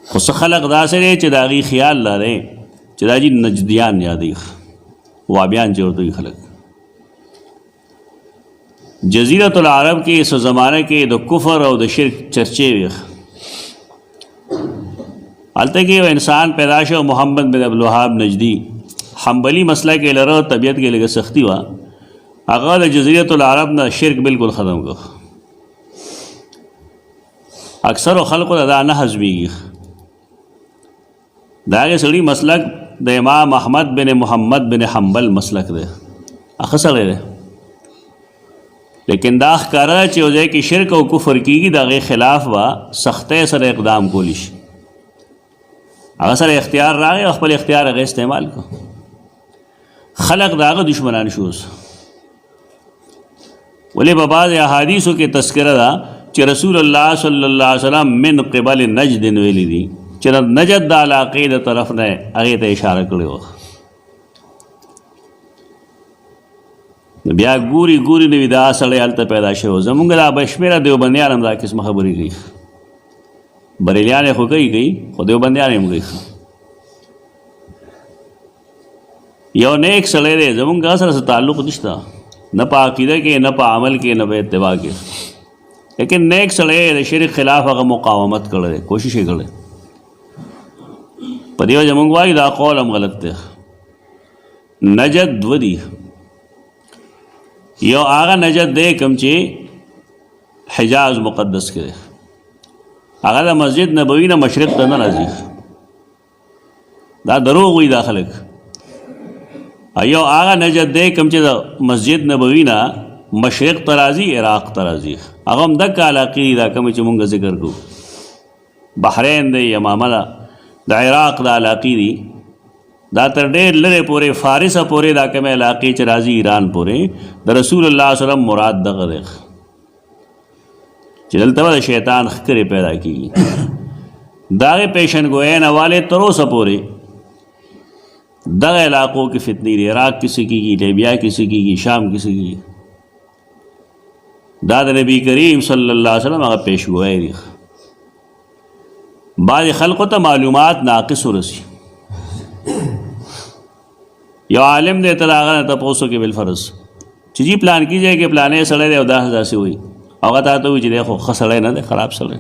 خو څه خلق داسې دی چې د هغوی خیال لري چې دا جي نجدیان یادوي وابیان چې ورته وي خلک. جزیرة العرب کې څه زمانه کې د کفر او د شرک چرچې وي. هلته کې یو انسان پیدا شو محمد بن عبدالوهاب نجدي حنبلی مسله کې لره طبیعت کې لږه سختی وه. هغه د جزیرة العرب نه شرک بالکل ختم کړ. اکثر خلقو دا نه هضمېږي. د هغې سړي مسلک د امام احمد بن محمد بن حنبل مسلک دی. ښه سړی دی لیکن دا ښکاره چې یو ځای کې شرک او کفر کېږي د هغې خلاف به سختۍ سره اقدام کولی شي. هغه سره اختیار راغی او خپل اختیار هغه استعمال کړ. خلق د هغه دشمنان شو. ولې په بعض احادیثو کې تذکره ده چې رسول الله صلی الله علیه وسلم من قبل نجد ویلي دي چې نجد د علاقې د طرف نه هغې ته اشاره کړې وه. بیا ګوري نه وي دا سړی هلته پیدا شوی. زمونږ دا بشمېره دیوبندیان هم دا قسمه خبرې کوي. بریلیان یې خو کوي خو دیوبندیان یې هم کوي. یو نیک سړی دی زمونږ هغه سره څه تعلق نشته نه په عقیده کې نه په عمل کې نه په اتباع کې لیکن نیک سړی د شرک خلاف هغه مقاومت کړی کوشش یې کړی. په دې وجه موږ وایو دا قول هم غلط دی. نجد دوه دي. یو هغه نجد دی کوم چې حجاز مقدس کې دی. هغه د مسجد نبوي نه مشرق ته نه راځي. دا دروغ وایي دا خلک. یو هغه نجد دی کوم چې د مسجد نبوي نه مشرق ته راځي عراق ته راځي. هغه هم دغه علاقې دي دا کومې چې مونږ ذکر کوو. بحرین دی یمامه ده د عراق د علاقې دي. دا تر ډېر لرې پورې فارسه پورې دا کومې علاقې چې راځي ایران پورې د رسول الله صلی الله علیه وسلم مراد دغه دی چې دلته به د شیطان ښکرې پیدا کېږي. د هغې پیشنګویۍ نه والې تر اوسه پورې دغه علاقو کې فتنې دي. عراق کې څه کېږي، لیبیا کې څه کېږي، شام کې څه کېږي. دا د نبی کریم صلی الله علیه وسلم هغه پیشګویۍ دي. بعضې خلقو ته معلومات ناقص ورسي. یو عالم دی ته د هغه نه تپوس وکړې بالفرض چې جی پلان کې ځای کې پلانې سړی دی او داسې وایي. هغه تا ته وایي چې دی خو ښه سړی نه دی خراب سړی.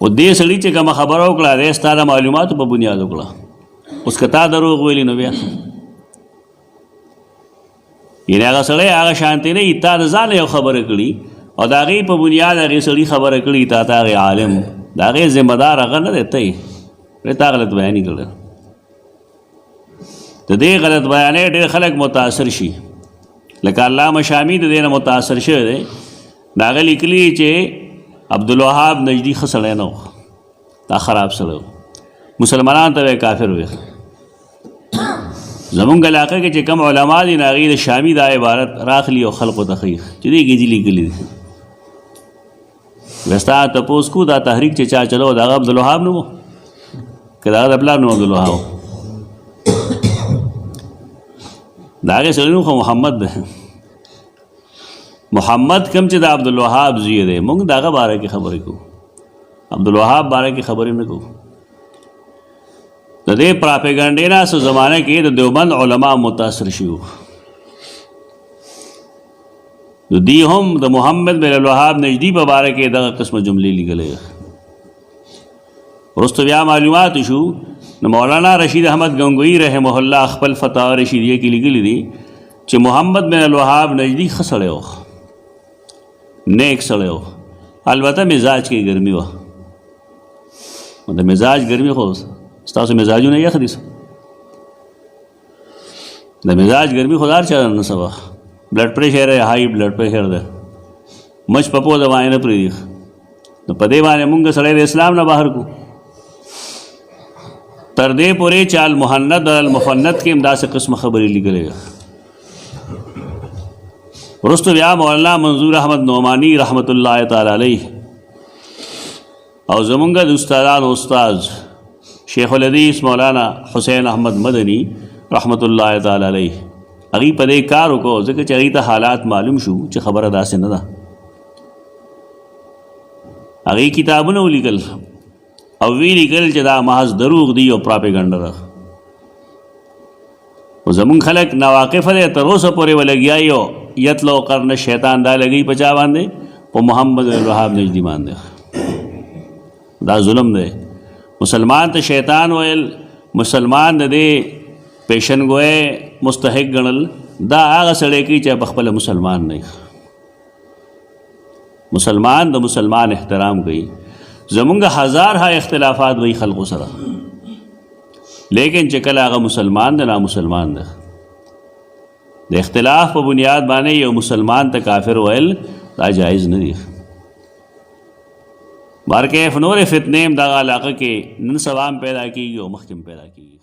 او دې سړي چې کومه خبره وکړه دی ستا د معلوماتو په بنیاد وکړه. اوس که تا دروغ ویلي نو بیا یعنې هغه سړی هغه شانتې نه وي. تا د ځانه یو خبره کړي او د هغې په بنیاد هغې سړي خبره کړي تا ته هغې عالم د هغې ذمه دار هغه نه دی ته یې تا غلط بیاني کړی. د دې غلط بیانۍ ډېر خلک متاثر شي. لکه علامه شامي د دې نه متاثر شوی دی. د هغه لیکلي چې عبدالوهاب نجدي ښه سړی نه و. دا خراب سړی و. مسلمانانو ته به یې کافر ویل. زمونږ علاقه کې چې کوم علما دي نو هغوی د شامي دا عبارت راخلي او خلقو ته ښیي چې دې کې جي لیکلي دي. بیا ستا تپوس کو دا تحریک چې چا چلو د هغه عبدالوهاب نوم و که د هغه د پلار نوم عبدالوهاب و؟ د هغې سړي نوم خو محمد دی. محمد کوم چې د عبدالوهاب زوی دی موږ د هغه باره کې خبرې کوو. عبدالوهاب باره کې خبرې نه کوو. د دې پراپیګنډې نه څه زمانه کې د دیوبند علما متاثر شوي. د دې هم د محمد بن الوهاب نجدي په باره کې دغه قسمه جملې لیکلې. وروسته بیا معلومات شو نو مولانا رشید احمد گنگوئی رحمه الله خپل فتاوی رشیدیه کې لیکلي دي چې محمد بن الوهاب نجدي ښه سړی و، نیک سړی و. البته مزاج کې ګرمي وه. د مزاج ګرمي خو ستاسو مزاجونه یخ دي. د مزاج ګرمي خو هر چا نه سبا بلډ پریشر یې هائی بلډ پریشر دی مچ پپو دوایې نه پرېږدي. نو په دې باندې مونږ سړی د اسلام نه بهر کو. تر دې پورې چې المحند او المفند کې هم داسې قسمه خبرې لیکلې. وروسته بیا مولانا منظور احمد نعمانی رحمت الله تعالی علیه او زمونږ د استادانو استاد شیخ الحدیث مولانا حسین احمد مدنی رحمت الله تعالی علیه هغوی په دې کار وکړو ځکه چې هغوی ته حالات معلوم شو چې خبره داسې نه ده. هغې کتابونه ولیکل او وی لیکل چې دا محض دروغ دی او پراپیګنډه ده. خو زمونږ خلک ناواقفه دی، تر اوسه پورې ولګیا یو یتلو قرن شیطان دا لګي په چا باندې؟ په محمد الوهاب نجدي باندې. دا ظلم دی. مسلمان ته شیطان ویل، مسلمان د دې پیشنګوی مستحق ګڼل، دا هغه سړی کوي چې په خپله مسلمان نه وي. مسلمان د مسلمان احترام کوي. زمونږ هزارها اختلافات وي خلقو سره، لیکن چې کله هغه مسلمان دی نامسلمان دی. د اختلاف په بنیاد باندې یو مسلمان ته کافر ویل دا جایز نه دی. بارکیف نور فتنې هم دغه علاقه کې نن سبا هم پیدا کېږي او مخکې هم پیدا کېږي.